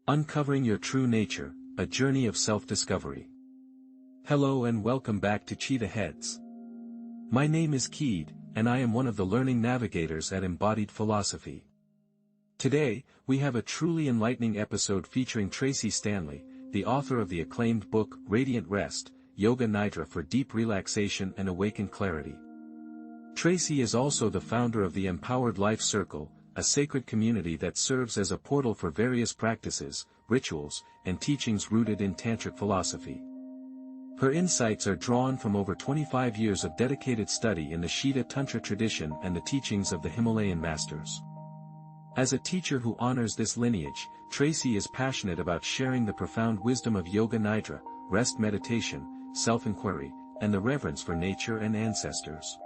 Uncovering Your True Nature, A Journey of Self-Discovery. Hello and welcome back to Cheetah Heads. My name is Keed, and I am one of the learning navigators at Embodied Philosophy. Today, we have a truly enlightening episode featuring Tracy Stanley, the author of the acclaimed book Radiant Rest, Yoga Nidra for Deep Relaxation and Awakened Clarity. Tracy is also the founder of the Empowered Life Circle, a sacred community that serves as a portal for various practices, rituals, and teachings rooted in tantric philosophy. Her insights are drawn from over 25 years of dedicated study in the Shita Tantra tradition and the teachings of the Himalayan masters. As a teacher who honors this lineage, Tracy is passionate about sharing the profound wisdom of Yoga Nidra, rest meditation, self-inquiry, and the reverence for nature and ancestors.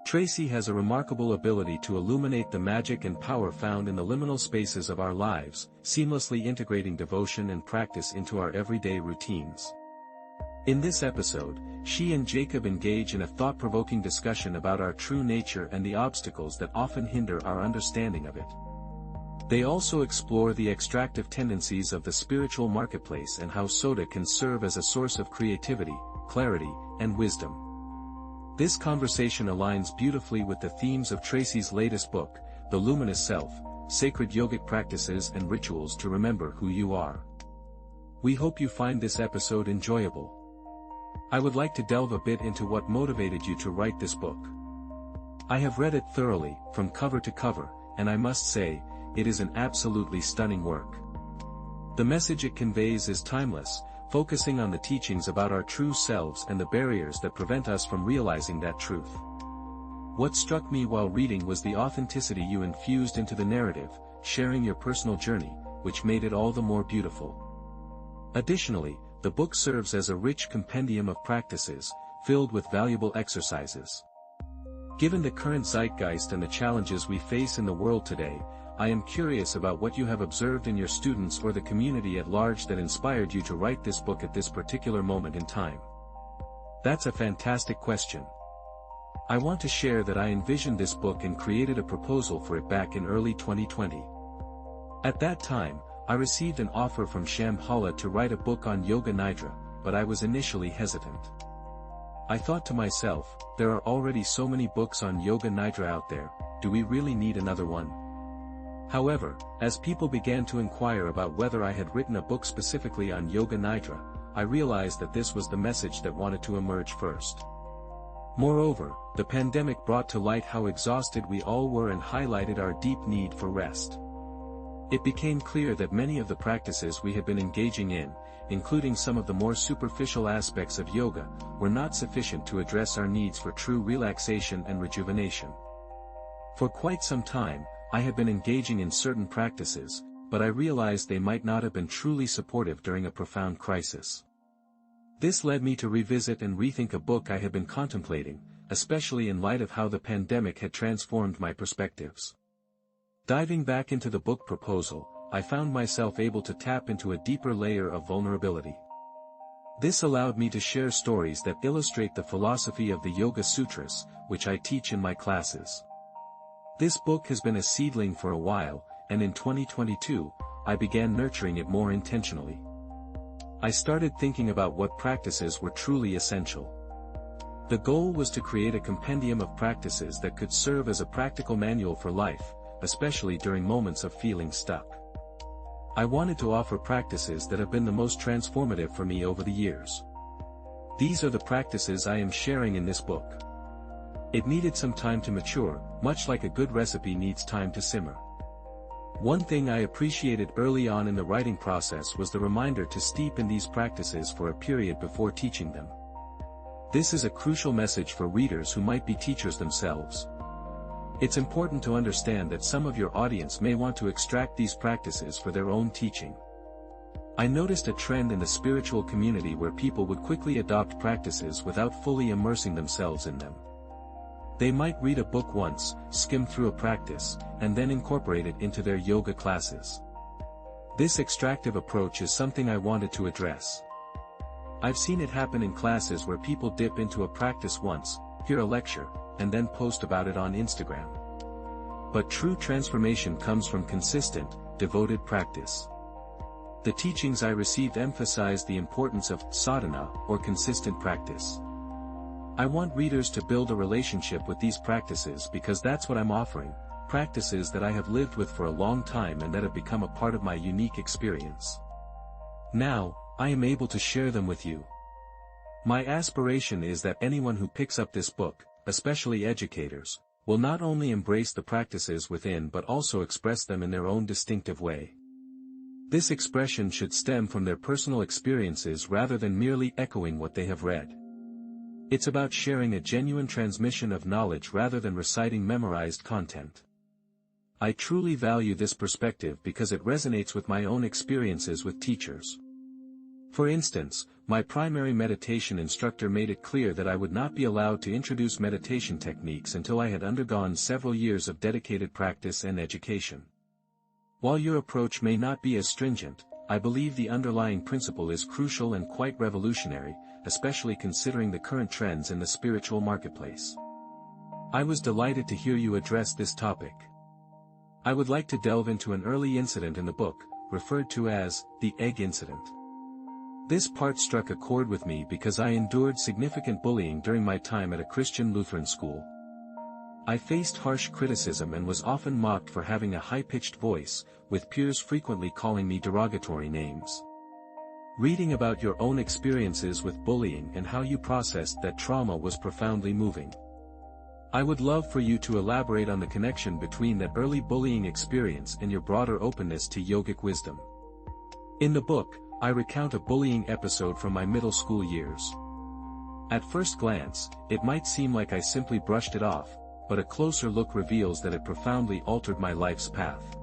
Tracy has a remarkable ability to illuminate the magic and power found in the liminal spaces of our lives, seamlessly integrating devotion and practice into our everyday routines. In this episode, she and Jacob engage in a thought-provoking discussion about our true nature and the obstacles that often hinder our understanding of it. They also explore the extractive tendencies of the spiritual marketplace and how soda can serve as a source of creativity, clarity, and wisdom. This conversation aligns beautifully with the themes of Tracy's latest book, The Luminous Self, Sacred Yogic Practices and Rituals to Remember Who You Are. We hope you find this episode enjoyable. I would like to delve a bit into what motivated you to write this book. I have read it thoroughly, from cover to cover, and I must say, it is an absolutely stunning work. The message it conveys is timeless, focusing on the teachings about our true selves and the barriers that prevent us from realizing that truth. What struck me while reading was the authenticity you infused into the narrative, sharing your personal journey, which made it all the more beautiful. Additionally, the book serves as a rich compendium of practices, filled with valuable exercises. Given the current zeitgeist and the challenges we face in the world today, I am curious about what you have observed in your students or the community at large that inspired you to write this book at this particular moment in time. That's a fantastic question. I want to share that I envisioned this book and created a proposal for it back in early 2020. At that time, I received an offer from Shambhala to write a book on Yoga Nidra, but I was initially hesitant. I thought to myself, there are already so many books on Yoga Nidra out there, do we really need another one? However, as people began to inquire about whether I had written a book specifically on Yoga Nidra, I realized that this was the message that wanted to emerge first. Moreover, the pandemic brought to light how exhausted we all were and highlighted our deep need for rest. It became clear that many of the practices we had been engaging in, including some of the more superficial aspects of yoga, were not sufficient to address our needs for true relaxation and rejuvenation. For quite some time, I had been engaging in certain practices, but I realized they might not have been truly supportive during a profound crisis. This led me to revisit and rethink a book I had been contemplating, especially in light of how the pandemic had transformed my perspectives. Diving back into the book proposal, I found myself able to tap into a deeper layer of vulnerability. This allowed me to share stories that illustrate the philosophy of the Yoga Sutras, which I teach in my classes. This book has been a seedling for a while, and in 2022, I began nurturing it more intentionally. I started thinking about what practices were truly essential. The goal was to create a compendium of practices that could serve as a practical manual for life, especially during moments of feeling stuck. I wanted to offer practices that have been the most transformative for me over the years. These are the practices I am sharing in this book. It needed some time to mature, much like a good recipe needs time to simmer. One thing I appreciated early on in the writing process was the reminder to steep in these practices for a period before teaching them. This is a crucial message for readers who might be teachers themselves. It's important to understand that some of your audience may want to extract these practices for their own teaching. I noticed a trend in the spiritual community where people would quickly adopt practices without fully immersing themselves in them. They might read a book once, skim through a practice, and then incorporate it into their yoga classes. This extractive approach is something I wanted to address. I've seen it happen in classes where people dip into a practice once, hear a lecture, and then post about it on Instagram. But true transformation comes from consistent, devoted practice. The teachings I received emphasized the importance of sadhana, or consistent practice. I want readers to build a relationship with these practices because that's what I'm offering, practices that I have lived with for a long time and that have become a part of my unique experience. Now, I am able to share them with you. My aspiration is that anyone who picks up this book, especially educators, will not only embrace the practices within but also express them in their own distinctive way. This expression should stem from their personal experiences rather than merely echoing what they have read. It's about sharing a genuine transmission of knowledge rather than reciting memorized content. I truly value this perspective because it resonates with my own experiences with teachers. For instance, my primary meditation instructor made it clear that I would not be allowed to introduce meditation techniques until I had undergone several years of dedicated practice and education. While your approach may not be as stringent, I believe the underlying principle is crucial and quite revolutionary, especially considering the current trends in the spiritual marketplace. I was delighted to hear you address this topic. I would like to delve into an early incident in the book, referred to as the egg incident. This part struck a chord with me because I endured significant bullying during my time at a Christian Lutheran school. I faced harsh criticism and was often mocked for having a high-pitched voice, with peers frequently calling me derogatory names. Reading about your own experiences with bullying and how you processed that trauma was profoundly moving. I would love for you to elaborate on the connection between that early bullying experience and your broader openness to yogic wisdom. In the book, I recount a bullying episode from my middle school years. At first glance, it might seem like I simply brushed it off, but a closer look reveals that it profoundly altered my life's path.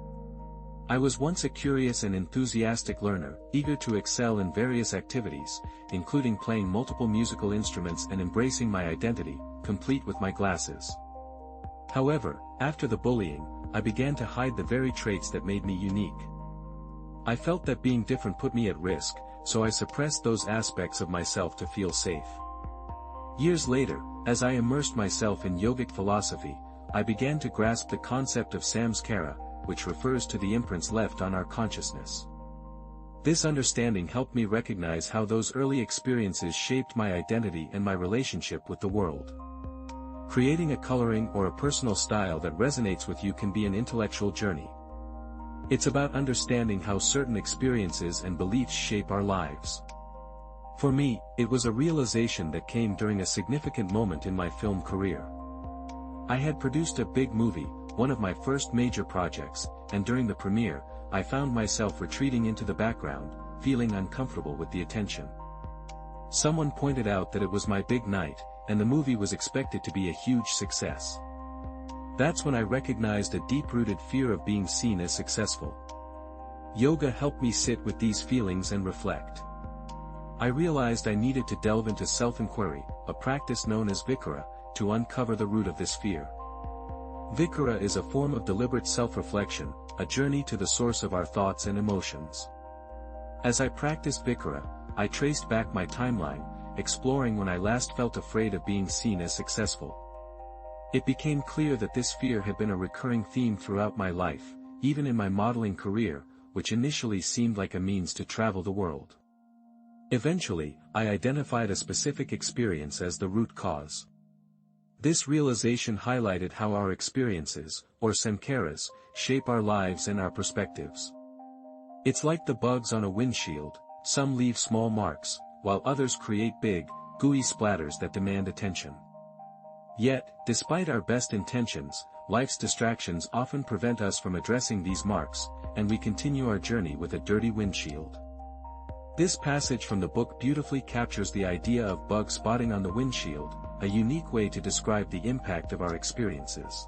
I was once a curious and enthusiastic learner, eager to excel in various activities, including playing multiple musical instruments and embracing my identity, complete with my glasses. However, after the bullying, I began to hide the very traits that made me unique. I felt that being different put me at risk, so I suppressed those aspects of myself to feel safe. Years later, as I immersed myself in yogic philosophy, I began to grasp the concept of samskara, which refers to the imprints left on our consciousness. This understanding helped me recognize how those early experiences shaped my identity and my relationship with the world. Creating a coloring or a personal style that resonates with you can be an intellectual journey. It's about understanding how certain experiences and beliefs shape our lives. For me, it was a realization that came during a significant moment in my film career. I had produced a big movie, one of my first major projects, and during the premiere, I found myself retreating into the background, feeling uncomfortable with the attention. Someone pointed out that it was my big night, and the movie was expected to be a huge success. That's when I recognized a deep-rooted fear of being seen as successful. Yoga helped me sit with these feelings and reflect. I realized I needed to delve into self-inquiry, a practice known as vichara, to uncover the root of this fear. Vichara is a form of deliberate self-reflection, a journey to the source of our thoughts and emotions. As I practiced vichara, I traced back my timeline, exploring when I last felt afraid of being seen as successful. It became clear that this fear had been a recurring theme throughout my life, even in my modeling career, which initially seemed like a means to travel the world. Eventually, I identified a specific experience as the root cause. This realization highlighted how our experiences, or sankharas, shape our lives and our perspectives. It's like the bugs on a windshield, some leave small marks, while others create big, gooey splatters that demand attention. Yet, despite our best intentions, life's distractions often prevent us from addressing these marks, and we continue our journey with a dirty windshield. This passage from the book beautifully captures the idea of bug spotting on the windshield, a unique way to describe the impact of our experiences.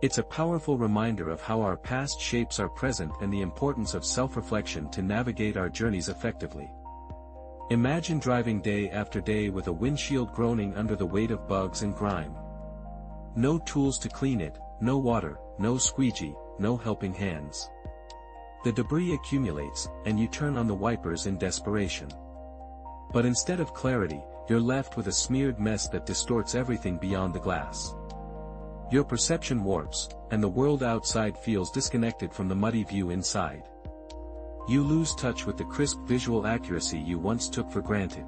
It's a powerful reminder of how our past shapes our present and the importance of self-reflection to navigate our journeys effectively. Imagine driving day after day with a windshield groaning under the weight of bugs and grime. No tools to clean it, no water, no squeegee, no helping hands. The debris accumulates, and you turn on the wipers in desperation. But instead of clarity, you're left with a smeared mess that distorts everything beyond the glass. Your perception warps, and the world outside feels disconnected from the muddy view inside. You lose touch with the crisp visual accuracy you once took for granted.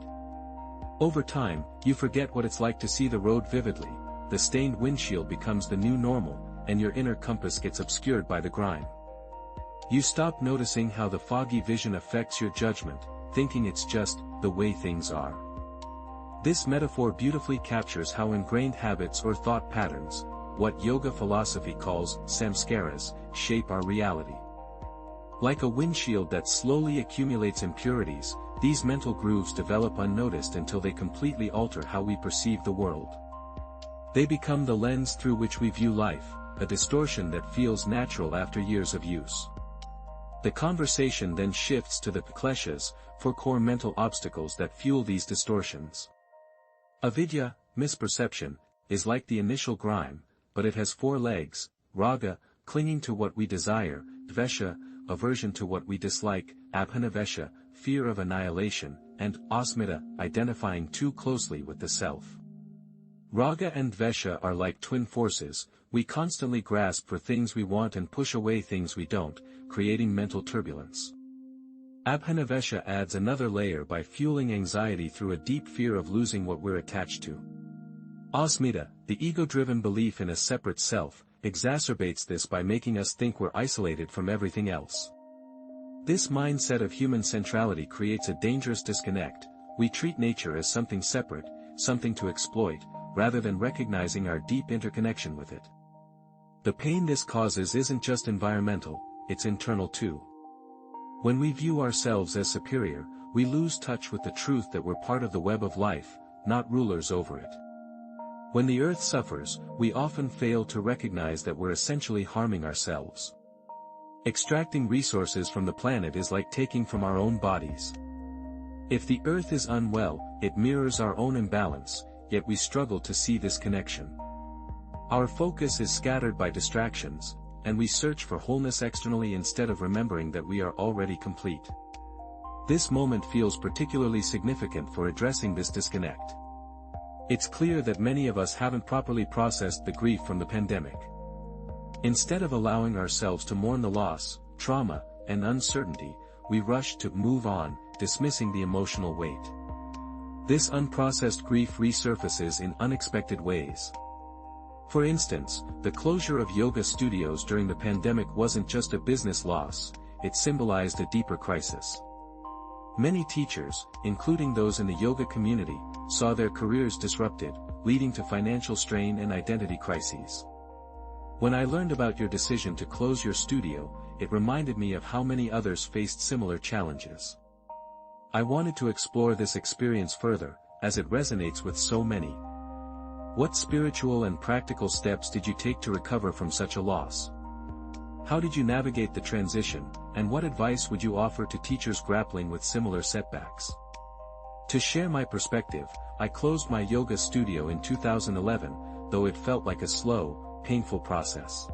Over time, you forget what it's like to see the road vividly, the stained windshield becomes the new normal, and your inner compass gets obscured by the grime. You stop noticing how the foggy vision affects your judgment, thinking it's just the way things are. This metaphor beautifully captures how ingrained habits or thought patterns, what yoga philosophy calls samskaras, shape our reality. Like a windshield that slowly accumulates impurities, these mental grooves develop unnoticed until they completely alter how we perceive the world. They become the lens through which we view life, a distortion that feels natural after years of use. The conversation then shifts to the kleshas, four core mental obstacles that fuel these distortions. Avidya, misperception, is like the initial grime, but it has four legs: raga, clinging to what we desire; dvesha, aversion to what we dislike; abhinavesha, fear of annihilation; and asmita, identifying too closely with the self. Raga and dvesha are like twin forces. We constantly grasp for things we want and push away things we don't, creating mental turbulence. Abhinavesha adds another layer by fueling anxiety through a deep fear of losing what we're attached to. Asmita, the ego-driven belief in a separate self, exacerbates this by making us think we're isolated from everything else. This mindset of human centrality creates a dangerous disconnect. We treat nature as something separate, something to exploit, rather than recognizing our deep interconnection with it. The pain this causes isn't just environmental, it's internal too. When we view ourselves as superior, we lose touch with the truth that we're part of the web of life, not rulers over it. When the earth suffers, we often fail to recognize that we're essentially harming ourselves. Extracting resources from the planet is like taking from our own bodies. If the earth is unwell, it mirrors our own imbalance, yet we struggle to see this connection. Our focus is scattered by distractions, and we search for wholeness externally instead of remembering that we are already complete. This moment feels particularly significant for addressing this disconnect. It's clear that many of us haven't properly processed the grief from the pandemic. Instead of allowing ourselves to mourn the loss, trauma, and uncertainty, we rush to move on, dismissing the emotional weight. This unprocessed grief resurfaces in unexpected ways. For instance, the closure of yoga studios during the pandemic wasn't just a business loss, it symbolized a deeper crisis. Many teachers, including those in the yoga community, saw their careers disrupted, leading to financial strain and identity crises. When I learned about your decision to close your studio, it reminded me of how many others faced similar challenges. I wanted to explore this experience further, as it resonates with so many. What spiritual and practical steps did you take to recover from such a loss? How did you navigate the transition, and what advice would you offer to teachers grappling with similar setbacks? To share my perspective, I closed my yoga studio in 2011, though it felt like a slow, painful process.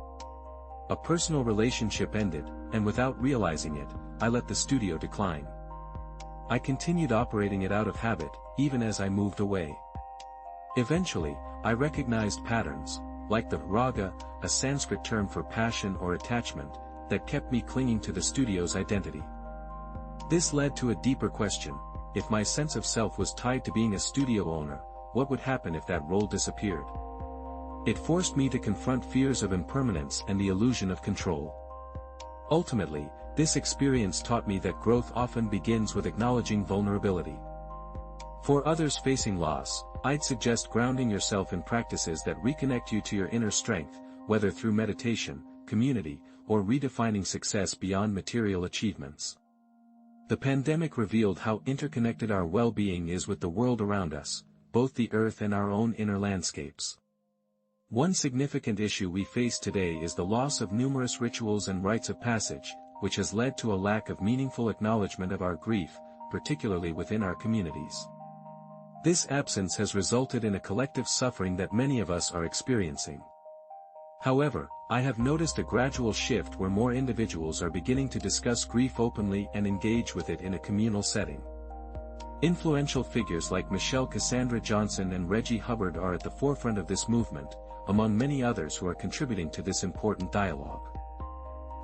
A personal relationship ended, and without realizing it, I let the studio decline. I continued operating it out of habit, even as I moved away. Eventually, I recognized patterns, like the raga, a Sanskrit term for passion or attachment, that kept me clinging to the studio's identity. This led to a deeper question: if my sense of self was tied to being a studio owner, what would happen if that role disappeared? It forced me to confront fears of impermanence and the illusion of control. Ultimately, this experience taught me that growth often begins with acknowledging vulnerability. For others facing loss, I'd suggest grounding yourself in practices that reconnect you to your inner strength, whether through meditation, community, or redefining success beyond material achievements. The pandemic revealed how interconnected our well-being is with the world around us, both the earth and our own inner landscapes. One significant issue we face today is the loss of numerous rituals and rites of passage, which has led to a lack of meaningful acknowledgement of our grief, particularly within our communities. This absence has resulted in a collective suffering that many of us are experiencing. However, I have noticed a gradual shift where more individuals are beginning to discuss grief openly and engage with it in a communal setting. Influential figures like Michelle Cassandra Johnson and Reggie Hubbard are at the forefront of this movement, among many others who are contributing to this important dialogue.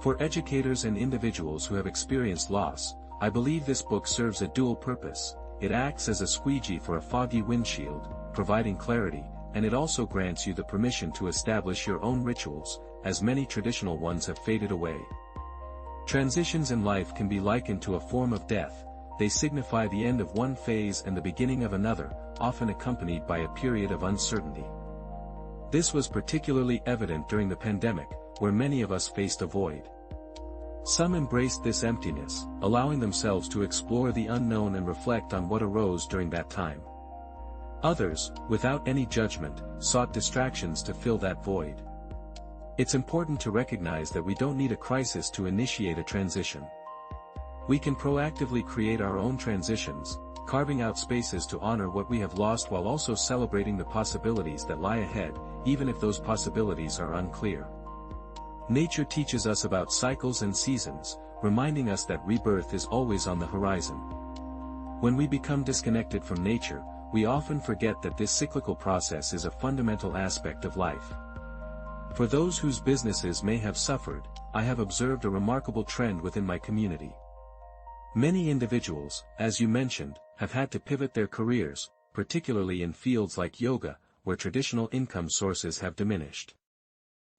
For educators and individuals who have experienced loss, I believe this book serves a dual purpose. It acts as a squeegee for a foggy windshield, providing clarity, and it also grants you the permission to establish your own rituals, as many traditional ones have faded away. Transitions in life can be likened to a form of death. They signify the end of one phase and the beginning of another, often accompanied by a period of uncertainty. This was particularly evident during the pandemic, where many of us faced a void. Some embraced this emptiness, allowing themselves to explore the unknown and reflect on what arose during that time. Others, without any judgment, sought distractions to fill that void. It's important to recognize that we don't need a crisis to initiate a transition. We can proactively create our own transitions, carving out spaces to honor what we have lost while also celebrating the possibilities that lie ahead, even if those possibilities are unclear. Nature teaches us about cycles and seasons, reminding us that rebirth is always on the horizon. When we become disconnected from nature, we often forget that this cyclical process is a fundamental aspect of life. For those whose businesses may have suffered, I have observed a remarkable trend within my community. Many individuals, as you mentioned, have had to pivot their careers, particularly in fields like yoga, where traditional income sources have diminished.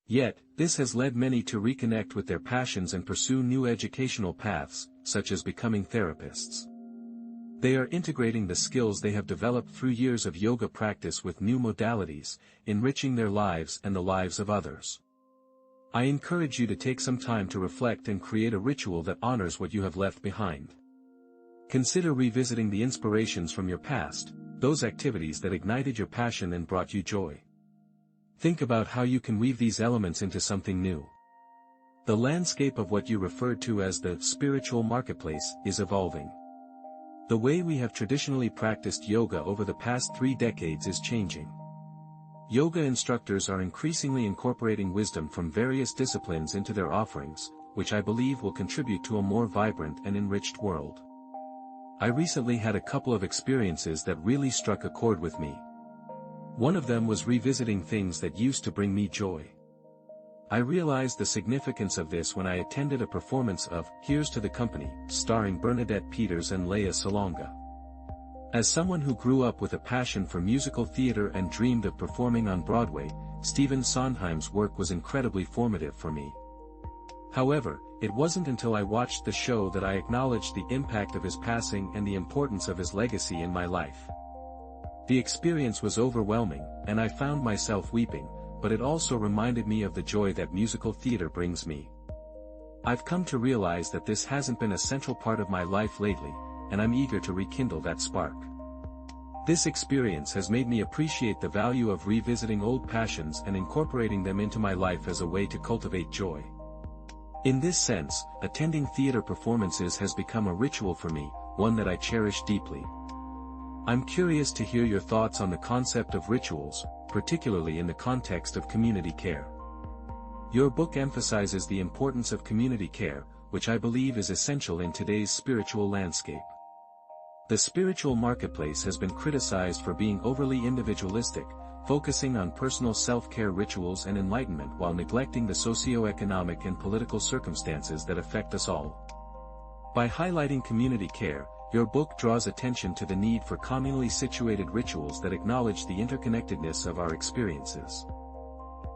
Yet, this has led many to reconnect with their passions and pursue new educational paths, such as becoming therapists. They are integrating the skills they have developed through years of yoga practice with new modalities, enriching their lives and the lives of others. I encourage you to take some time to reflect and create a ritual that honors what you have left behind. Consider revisiting the inspirations from your past, those activities that ignited your passion and brought you joy. Think about how you can weave these elements into something new. The landscape of what you referred to as the spiritual marketplace is evolving. The way we have traditionally practiced yoga over the past 3 decades is changing. Yoga instructors are increasingly incorporating wisdom from various disciplines into their offerings, which I believe will contribute to a more vibrant and enriched world. I recently had a couple of experiences that really struck a chord with me. One of them was revisiting things that used to bring me joy. I realized the significance of this when I attended a performance of Here's to the Company, starring Bernadette Peters and Lea Salonga. As someone who grew up with a passion for musical theater and dreamed of performing on Broadway, Stephen Sondheim's work was incredibly formative for me. However, it wasn't until I watched the show that I acknowledged the impact of his passing and the importance of his legacy in my life. The experience was overwhelming, and I found myself weeping, but it also reminded me of the joy that musical theater brings me. I've come to realize that this hasn't been a central part of my life lately, and I'm eager to rekindle that spark. This experience has made me appreciate the value of revisiting old passions and incorporating them into my life as a way to cultivate joy. In this sense, attending theater performances has become a ritual for me, one that I cherish deeply. I'm curious to hear your thoughts on the concept of rituals, particularly in the context of community care. Your book emphasizes the importance of community care, which I believe is essential in today's spiritual landscape. The spiritual marketplace has been criticized for being overly individualistic, focusing on personal self-care rituals and enlightenment while neglecting the socio-economic and political circumstances that affect us all. By highlighting community care, your book draws attention to the need for communally situated rituals that acknowledge the interconnectedness of our experiences.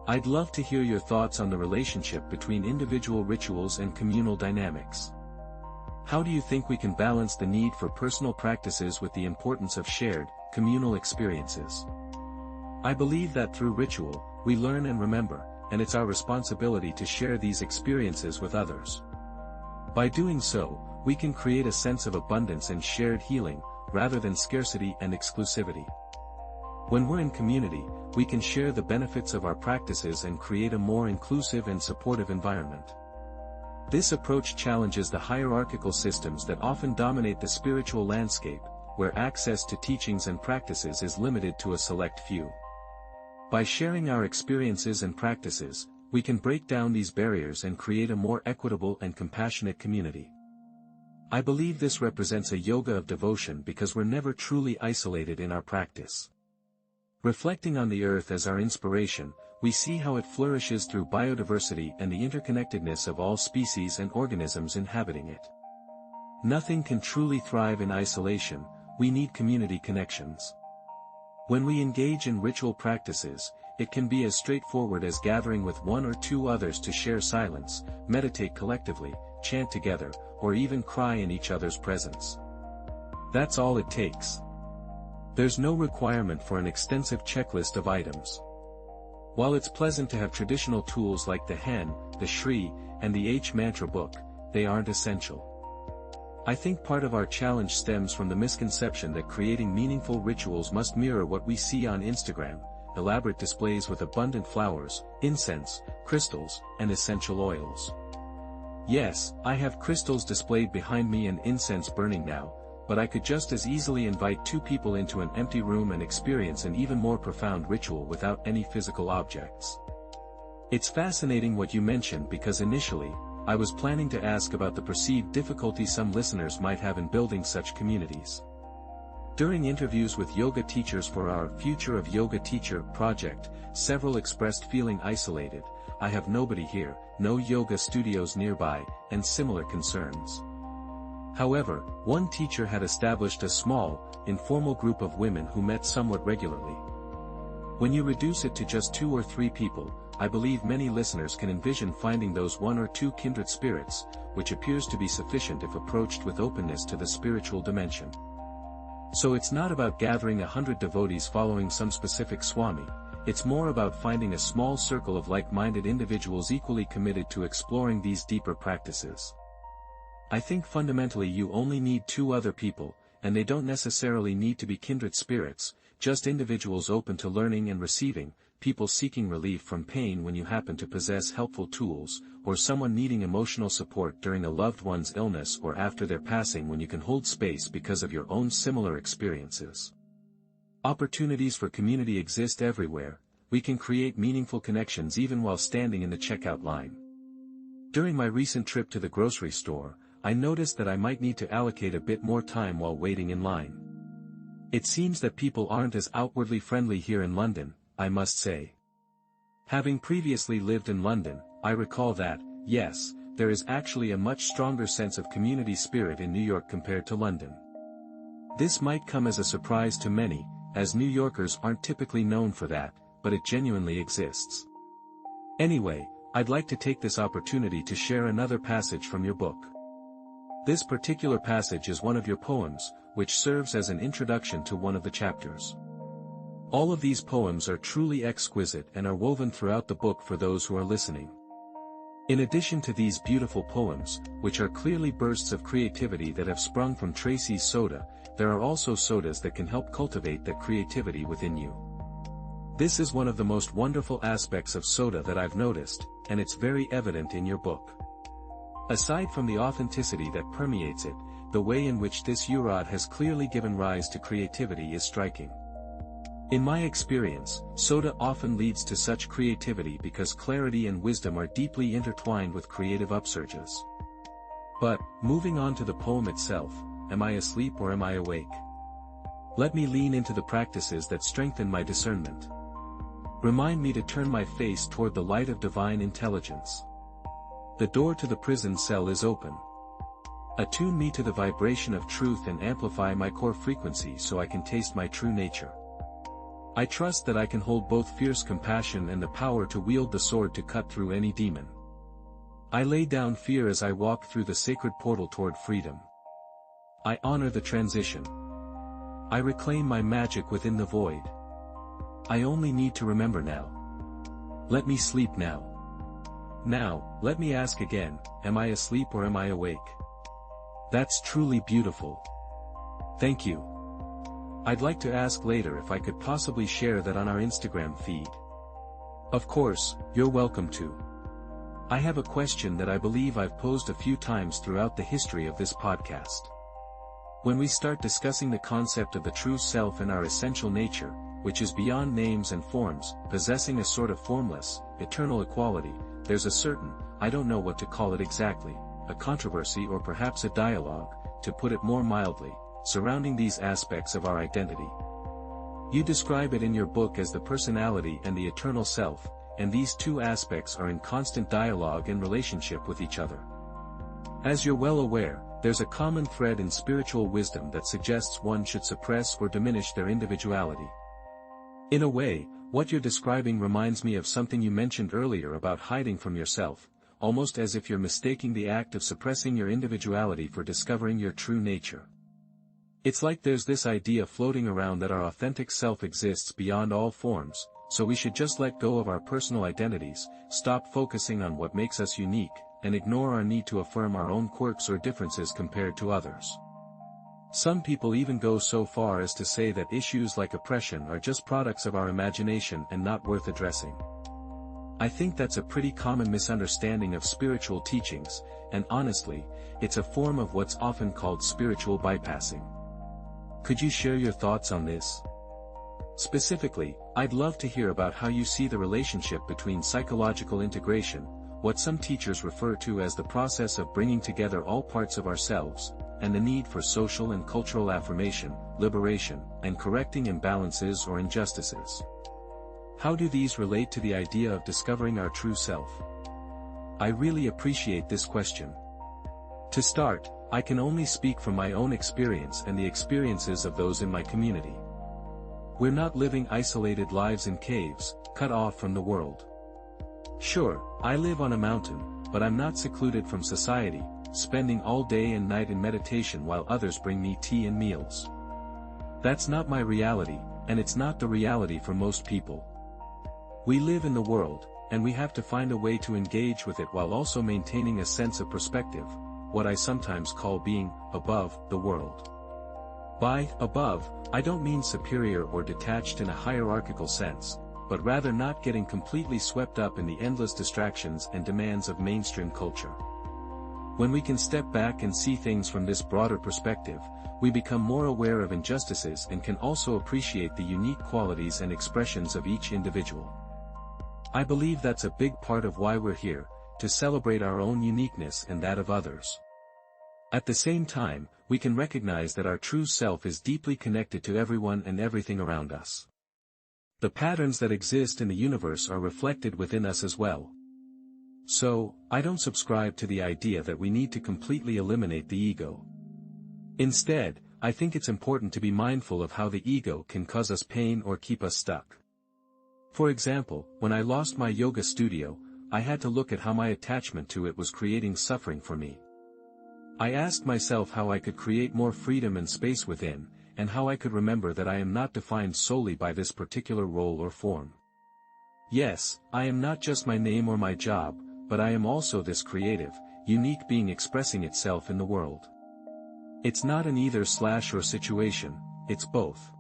I'd love to hear your thoughts on the relationship between individual rituals and communal dynamics. How do you think we can balance the need for personal practices with the importance of shared, communal experiences? I believe that through ritual, we learn and remember, and it's our responsibility to share these experiences with others. By doing so, we can create a sense of abundance and shared healing, rather than scarcity and exclusivity. When we're in community, we can share the benefits of our practices and create a more inclusive and supportive environment. This approach challenges the hierarchical systems that often dominate the spiritual landscape, where access to teachings and practices is limited to a select few. By sharing our experiences and practices, we can break down these barriers and create a more equitable and compassionate community. I believe this represents a yoga of devotion because we're never truly isolated in our practice. Reflecting on the earth as our inspiration, we see how it flourishes through biodiversity and the interconnectedness of all species and organisms inhabiting it. Nothing can truly thrive in isolation, we need community connections. When we engage in ritual practices, it can be as straightforward as gathering with one or two others to share silence, meditate collectively, chant together, or even cry in each other's presence. That's all it takes. There's no requirement for an extensive checklist of items. While it's pleasant to have traditional tools like the Hen, the Shri, and the H mantra book, they aren't essential. I think part of our challenge stems from the misconception that creating meaningful rituals must mirror what we see on Instagram, elaborate displays with abundant flowers, incense, crystals, and essential oils. Yes, I have crystals displayed behind me and incense burning now, but I could just as easily invite two people into an empty room and experience an even more profound ritual without any physical objects. It's fascinating what you mentioned because initially, I was planning to ask about the perceived difficulty some listeners might have in building such communities. During interviews with yoga teachers for our Future of Yoga Teacher project, several expressed feeling isolated, I have nobody here, no yoga studios nearby, and similar concerns. However, one teacher had established a small, informal group of women who met somewhat regularly. When you reduce it to just 2 or 3 people, I believe many listeners can envision finding those 1 or 2 kindred spirits, which appears to be sufficient if approached with openness to the spiritual dimension. So it's not about gathering 100 devotees following some specific Swami, it's more about finding a small circle of like-minded individuals equally committed to exploring these deeper practices. I think fundamentally you only need 2 other people, and they don't necessarily need to be kindred spirits, just individuals open to learning and receiving, people seeking relief from pain when you happen to possess helpful tools, or someone needing emotional support during a loved one's illness or after their passing when you can hold space because of your own similar experiences. Opportunities for community exist everywhere, we can create meaningful connections even while standing in the checkout line. During my recent trip to the grocery store, I noticed that I might need to allocate a bit more time while waiting in line. It seems that people aren't as outwardly friendly here in London, I must say. Having previously lived in London, I recall that, yes, there is actually a much stronger sense of community spirit in New York compared to London. This might come as a surprise to many, as New Yorkers aren't typically known for that, but it genuinely exists. Anyway, I'd like to take this opportunity to share another passage from your book. This particular passage is one of your poems, which serves as an introduction to one of the chapters. All of these poems are truly exquisite and are woven throughout the book for those who are listening. In addition to these beautiful poems, which are clearly bursts of creativity that have sprung from Tracy's soda, there are also sodas that can help cultivate that creativity within you. This is one of the most wonderful aspects of soda that I've noticed, and it's very evident in your book. Aside from the authenticity that permeates it, the way in which this urad has clearly given rise to creativity is striking. In my experience, soda often leads to such creativity because clarity and wisdom are deeply intertwined with creative upsurges. But, moving on to the poem itself, am I asleep or am I awake? Let me lean into the practices that strengthen my discernment. Remind me to turn my face toward the light of divine intelligence. The door to the prison cell is open. Attune me to the vibration of truth and amplify my core frequency so I can taste my true nature. I trust that I can hold both fierce compassion and the power to wield the sword to cut through any demon. I lay down fear as I walk through the sacred portal toward freedom. I honor the transition. I reclaim my magic within the void. I only need to remember now. Let me sleep now. Now, let me ask again, am I asleep or am I awake? That's truly beautiful. Thank you. I'd like to ask later if I could possibly share that on our Instagram feed. Of course, you're welcome to. I have a question that I believe I've posed a few times throughout the history of this podcast. When we start discussing the concept of the true self and our essential nature, which is beyond names and forms, possessing a sort of formless, eternal equality, there's a certain, I don't know what to call it exactly, a controversy or perhaps a dialogue, to put it more mildly, surrounding these aspects of our identity. You describe it in your book as the personality and the eternal self, and these two aspects are in constant dialogue and relationship with each other. As you're well aware, there's a common thread in spiritual wisdom that suggests one should suppress or diminish their individuality. In a way, what you're describing reminds me of something you mentioned earlier about hiding from yourself, almost as if you're mistaking the act of suppressing your individuality for discovering your true nature. It's like there's this idea floating around that our authentic self exists beyond all forms, so we should just let go of our personal identities, stop focusing on what makes us unique, and ignore our need to affirm our own quirks or differences compared to others. Some people even go so far as to say that issues like oppression are just products of our imagination and not worth addressing. I think that's a pretty common misunderstanding of spiritual teachings, and honestly, it's a form of what's often called spiritual bypassing. Could you share your thoughts on this? Specifically, I'd love to hear about how you see the relationship between psychological integration, what some teachers refer to as the process of bringing together all parts of ourselves, and the need for social and cultural affirmation, liberation, and correcting imbalances or injustices. How do these relate to the idea of discovering our true self? I really appreciate this question. To start, I can only speak from my own experience and the experiences of those in my community. We're not living isolated lives in caves, cut off from the world. Sure, I live on a mountain, but I'm not secluded from society, spending all day and night in meditation while others bring me tea and meals. That's not my reality, and it's not the reality for most people. We live in the world, and we have to find a way to engage with it while also maintaining a sense of perspective, what I sometimes call being above the world. By above, I don't mean superior or detached in a hierarchical sense, but rather not getting completely swept up in the endless distractions and demands of mainstream culture. When we can step back and see things from this broader perspective, we become more aware of injustices and can also appreciate the unique qualities and expressions of each individual. I believe that's a big part of why we're here, to celebrate our own uniqueness and that of others. At the same time, we can recognize that our true self is deeply connected to everyone and everything around us. The patterns that exist in the universe are reflected within us as well. So, I don't subscribe to the idea that we need to completely eliminate the ego. Instead, I think it's important to be mindful of how the ego can cause us pain or keep us stuck. For example, when I lost my yoga studio, I had to look at how my attachment to it was creating suffering for me. I asked myself how I could create more freedom and space within, and how I could remember that I am not defined solely by this particular role or form. Yes, I am not just my name or my job, but I am also this creative, unique being expressing itself in the world. It's not an either/or situation, it's both.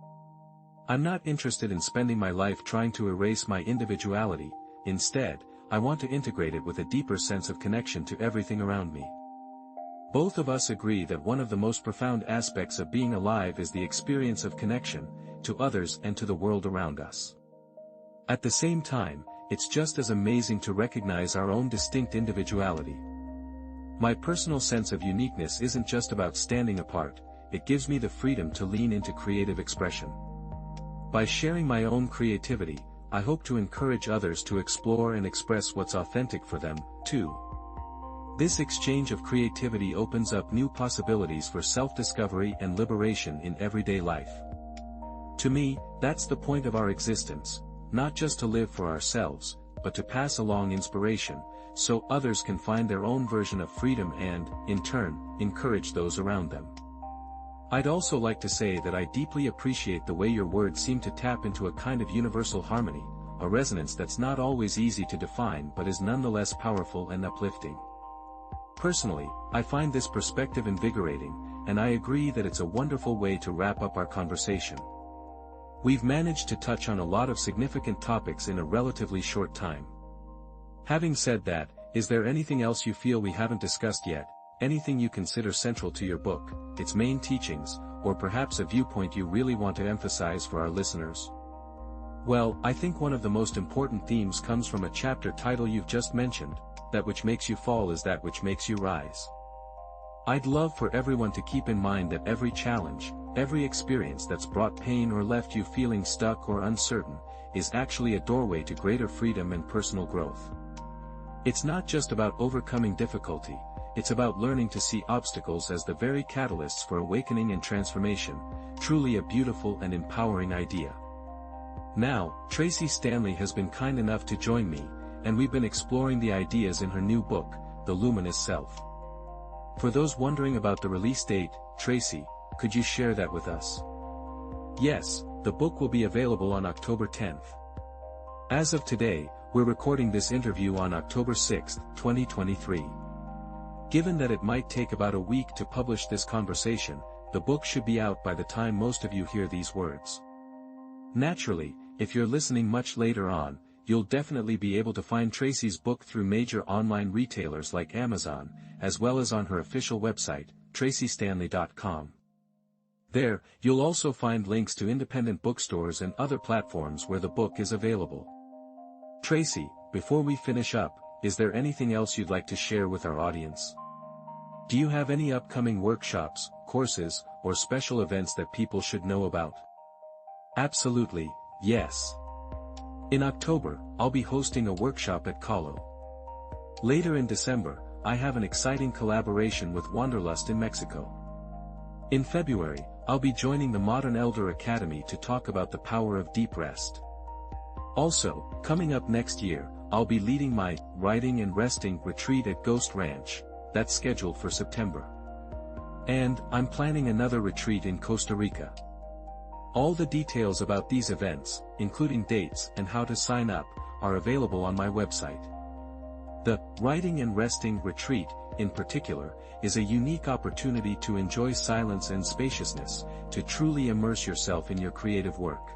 I'm not interested in spending my life trying to erase my individuality. Instead, I want to integrate it with a deeper sense of connection to everything around me. Both of us agree that one of the most profound aspects of being alive is the experience of connection, to others and to the world around us. At the same time, it's just as amazing to recognize our own distinct individuality. My personal sense of uniqueness isn't just about standing apart, it gives me the freedom to lean into creative expression. By sharing my own creativity, I hope to encourage others to explore and express what's authentic for them, too. This exchange of creativity opens up new possibilities for self-discovery and liberation in everyday life. To me, that's the point of our existence, not just to live for ourselves, but to pass along inspiration, so others can find their own version of freedom and, in turn, encourage those around them. I'd also like to say that I deeply appreciate the way your words seem to tap into a kind of universal harmony, a resonance that's not always easy to define but is nonetheless powerful and uplifting. Personally, I find this perspective invigorating, and I agree that it's a wonderful way to wrap up our conversation. We've managed to touch on a lot of significant topics in a relatively short time. Having said that, is there anything else you feel we haven't discussed yet? Anything you consider central to your book, its main teachings, or perhaps a viewpoint you really want to emphasize for our listeners? Well, I think one of the most important themes comes from a chapter title you've just mentioned, that which makes you fall is that which makes you rise. I'd love for everyone to keep in mind that every challenge, every experience that's brought pain or left you feeling stuck or uncertain, is actually a doorway to greater freedom and personal growth. It's not just about overcoming difficulty, it's about learning to see obstacles as the very catalysts for awakening and transformation, truly a beautiful and empowering idea. Now, Tracy Stanley has been kind enough to join me, and we've been exploring the ideas in her new book, The Luminous Self. For those wondering about the release date, Tracy, could you share that with us? Yes, the book will be available on October 10th. As of today, we're recording this interview on October 6, 2023. Given that it might take about a week to publish this conversation, the book should be out by the time most of you hear these words. Naturally, if you're listening much later on, you'll definitely be able to find Tracy's book through major online retailers like Amazon, as well as on her official website, tracystanley.com. There, you'll also find links to independent bookstores and other platforms where the book is available. Tracy, before we finish up, is there anything else you'd like to share with our audience? Do you have any upcoming workshops, courses, or special events that people should know about? Absolutely, yes. In October, I'll be hosting a workshop at Calo. Later in December, I have an exciting collaboration with Wanderlust in Mexico. In February, I'll be joining the Modern Elder Academy to talk about the power of deep rest. Also, coming up next year, I'll be leading my Writing and Resting retreat at Ghost Ranch, that's scheduled for September. And I'm planning another retreat in Costa Rica. All the details about these events, including dates and how to sign up, are available on my website. The Writing and Resting retreat, in particular, is a unique opportunity to enjoy silence and spaciousness, to truly immerse yourself in your creative work.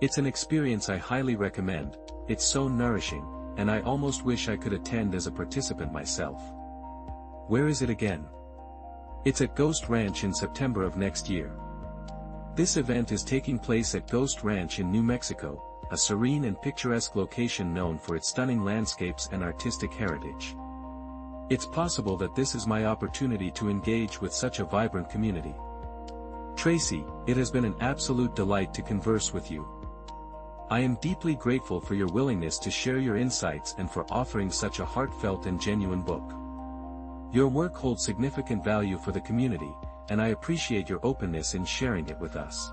It's an experience I highly recommend, it's so nourishing, and I almost wish I could attend as a participant myself. Where is it again? It's at Ghost Ranch in September of next year. This event is taking place at Ghost Ranch in New Mexico, a serene and picturesque location known for its stunning landscapes and artistic heritage. It's possible that this is my opportunity to engage with such a vibrant community. Tracy, it has been an absolute delight to converse with you. I am deeply grateful for your willingness to share your insights and for offering such a heartfelt and genuine book. Your work holds significant value for the community, and I appreciate your openness in sharing it with us.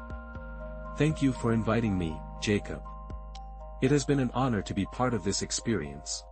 Thank you for inviting me, Jacob. It has been an honor to be part of this experience.